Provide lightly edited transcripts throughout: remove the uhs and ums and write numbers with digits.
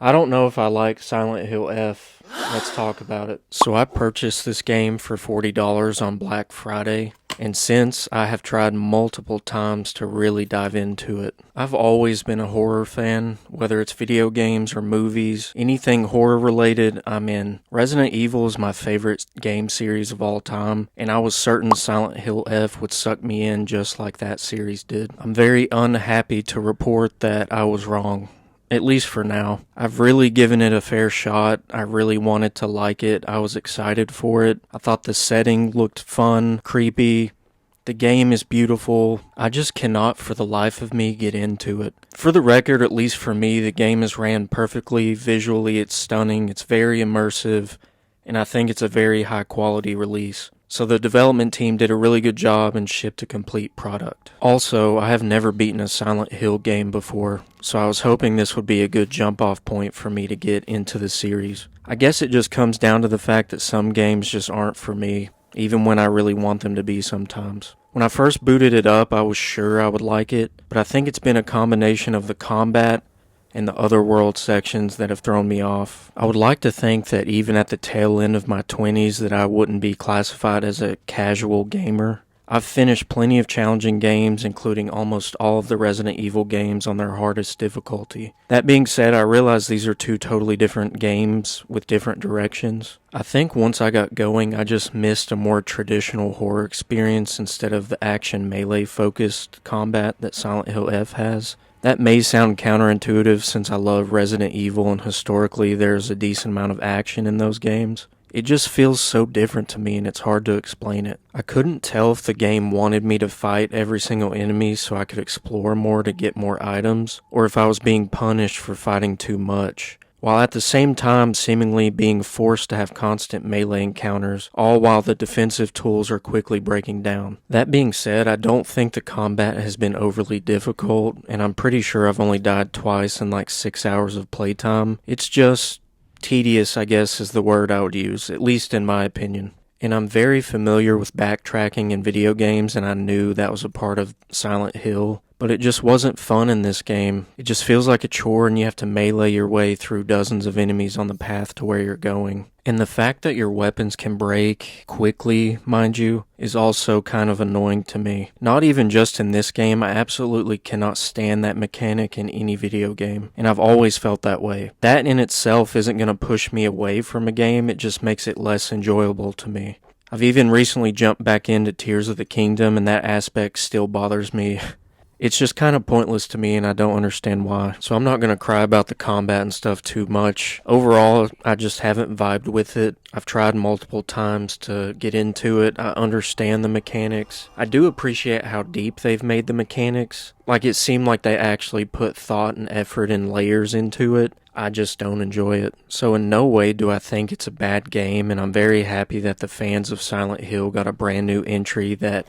I don't know if I like Silent Hill F. Let's talk about it. So I purchased this game for $40 on Black Friday, and since I have tried multiple times to really dive into it. I've always been a horror fan, whether it's video games or movies, anything horror related, I'm in. Resident Evil is my favorite game series of all time, and I was certain Silent Hill F would suck me in just like that series did. I'm very unhappy to report that I was wrong. At least for now. I've really given it a fair shot. I really wanted to like it. I was excited for it. I thought the setting looked fun, creepy. The game is beautiful. I just cannot for the life of me get into it. For the record, at least for me, the game is ran perfectly. Visually, it's stunning. It's very immersive. And I think it's a very high quality release. So the development team did a really good job and shipped a complete product. Also, I have never beaten a Silent Hill game before, so I was hoping this would be a good jump off point for me to get into the series. I guess it just comes down to the fact that some games just aren't for me, even when I really want them to be sometimes. When I first booted it up, I was sure I would like it, but I think it's been a combination of the combat and the other world sections that have thrown me off. I would like to think that even at the tail end of my 20s that I wouldn't be classified as a casual gamer. I've finished plenty of challenging games, including almost all of the Resident Evil games on their hardest difficulty. That being said, I realize these are two totally different games with different directions. I think once I got going, I just missed a more traditional horror experience instead of the action melee-focused combat that Silent Hill F has. That may sound counterintuitive since I love Resident Evil and historically there's a decent amount of action in those games. It just feels so different to me and it's hard to explain it. I couldn't tell if the game wanted me to fight every single enemy so I could explore more to get more items, or if I was being punished for fighting too much, while at the same time seemingly being forced to have constant melee encounters, all while the defensive tools are quickly breaking down. That being said, I don't think the combat has been overly difficult, and I'm pretty sure I've only died twice in like 6 hours of playtime. It's just tedious, I guess is the word I would use, at least in my opinion. And I'm very familiar with backtracking in video games, and I knew that was a part of Silent Hill. But it just wasn't fun in this game. It just feels like a chore and you have to melee your way through dozens of enemies on the path to where you're going. And the fact that your weapons can break quickly, mind you, is also kind of annoying to me. Not even just in this game, I absolutely cannot stand that mechanic in any video game. And I've always felt that way. That in itself isn't going to push me away from a game, it just makes it less enjoyable to me. I've even recently jumped back into Tears of the Kingdom and that aspect still bothers me. It's just kind of pointless to me and I don't understand why. So I'm not going to cry about the combat and stuff too much. Overall, I just haven't vibed with it. I've tried multiple times to get into it. I understand the mechanics. I do appreciate how deep they've made the mechanics. Like it seemed like they actually put thought and effort and layers into it. I just don't enjoy it. So in no way do I think it's a bad game, and I'm very happy that the fans of Silent Hill got a brand new entry that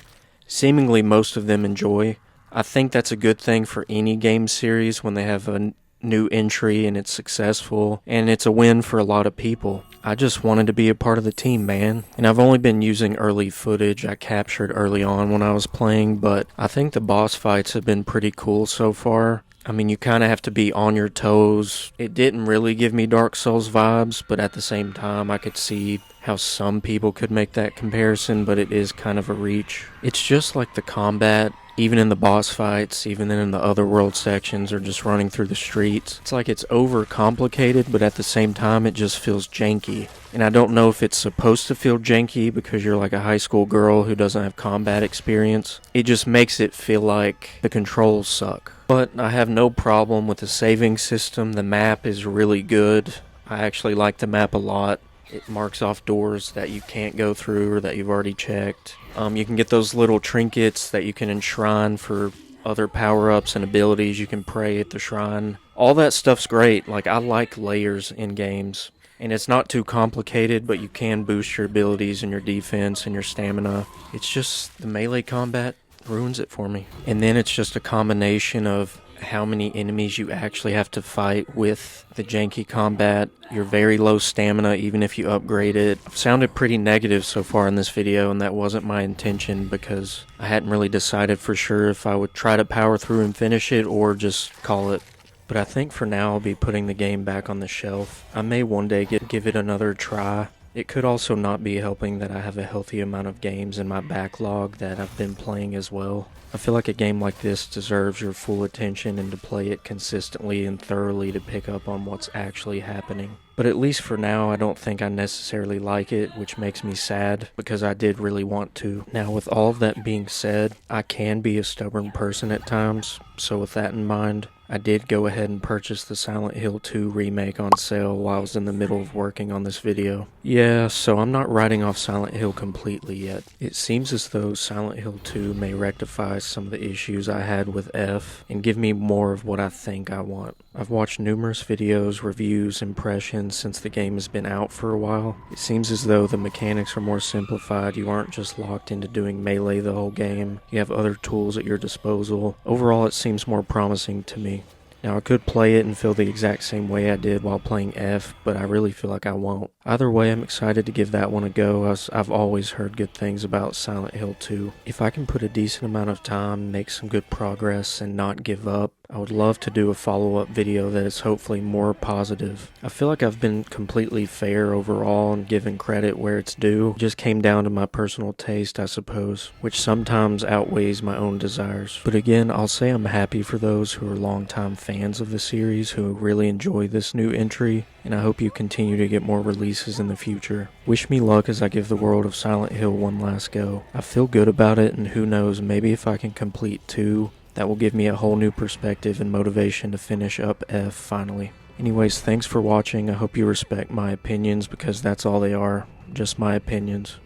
seemingly most of them enjoy. I think that's a good thing for any game series when they have a new entry and it's successful, and it's a win for a lot of people. I just wanted to be a part of the team, man. And I've only been using early footage I captured early on when I was playing, but I think the boss fights have been pretty cool so far. I mean, you kind of have to be on your toes. It didn't really give me Dark Souls vibes, but at the same time, I could see how some people could make that comparison, but it is kind of a reach. It's just like the combat, even in the boss fights, even in the other world sections, or just running through the streets. It's like it's overcomplicated, but at the same time, it just feels janky. And I don't know if it's supposed to feel janky because you're like a high school girl who doesn't have combat experience. It just makes it feel like the controls suck. But I have no problem with the saving system. The map is really good. I actually like the map a lot. It marks off doors that you can't go through or that you've already checked. You can get those little trinkets that you can enshrine for other power-ups and abilities. You can pray at the shrine. All that stuff's great. Like, I like layers in games. And it's not too complicated, but you can boost your abilities and your defense and your stamina. It's just the melee combat ruins it for me. And then it's just a combination of how many enemies you actually have to fight with the janky combat, your very low stamina even if you upgrade it. I've sounded pretty negative so far in this video, and that wasn't my intention because I hadn't really decided for sure if I would try to power through and finish it or just call it But I think for now I'll be putting the game back on the shelf. I may one day give it another try. It could also not be helping that I have a healthy amount of games in my backlog that I've been playing as well. I feel like a game like this deserves your full attention and to play it consistently and thoroughly to pick up on what's actually happening. But at least for now, I don't think I necessarily like it, which makes me sad because I did really want to. Now, with all of that being said, I can be a stubborn person at times, so with that in mind, I did go ahead and purchase the Silent Hill 2 remake on sale while I was in the middle of working on this video. Yeah, so I'm not writing off Silent Hill completely yet. It seems as though Silent Hill 2 may rectify some of the issues I had with F and give me more of what I think I want. I've watched numerous videos, reviews, impressions since the game has been out for a while. It seems as though the mechanics are more simplified. You aren't just locked into doing melee the whole game. You have other tools at your disposal. Overall, it seems more promising to me. Now, I could play it and feel the exact same way I did while playing F, but I really feel like I won't. Either way, I'm excited to give that one a go, as I've always heard good things about Silent Hill 2. If I can put a decent amount of time, make some good progress, and not give up, I would love to do a follow-up video that is hopefully more positive. I feel like I've been completely fair overall and given credit where it's due. It just came down to my personal taste, I suppose, which sometimes outweighs my own desires. But again, I'll say I'm happy for those who are longtime fans of the series who really enjoy this new entry, and I hope you continue to get more releases in the future. Wish me luck as I give the world of Silent Hill one last go. I feel good about it, and who knows, maybe if I can complete 2, that will give me a whole new perspective and motivation to finish up F finally. Anyways, thanks for watching. I hope you respect my opinions because that's all they are, just my opinions.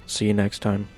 See you next time.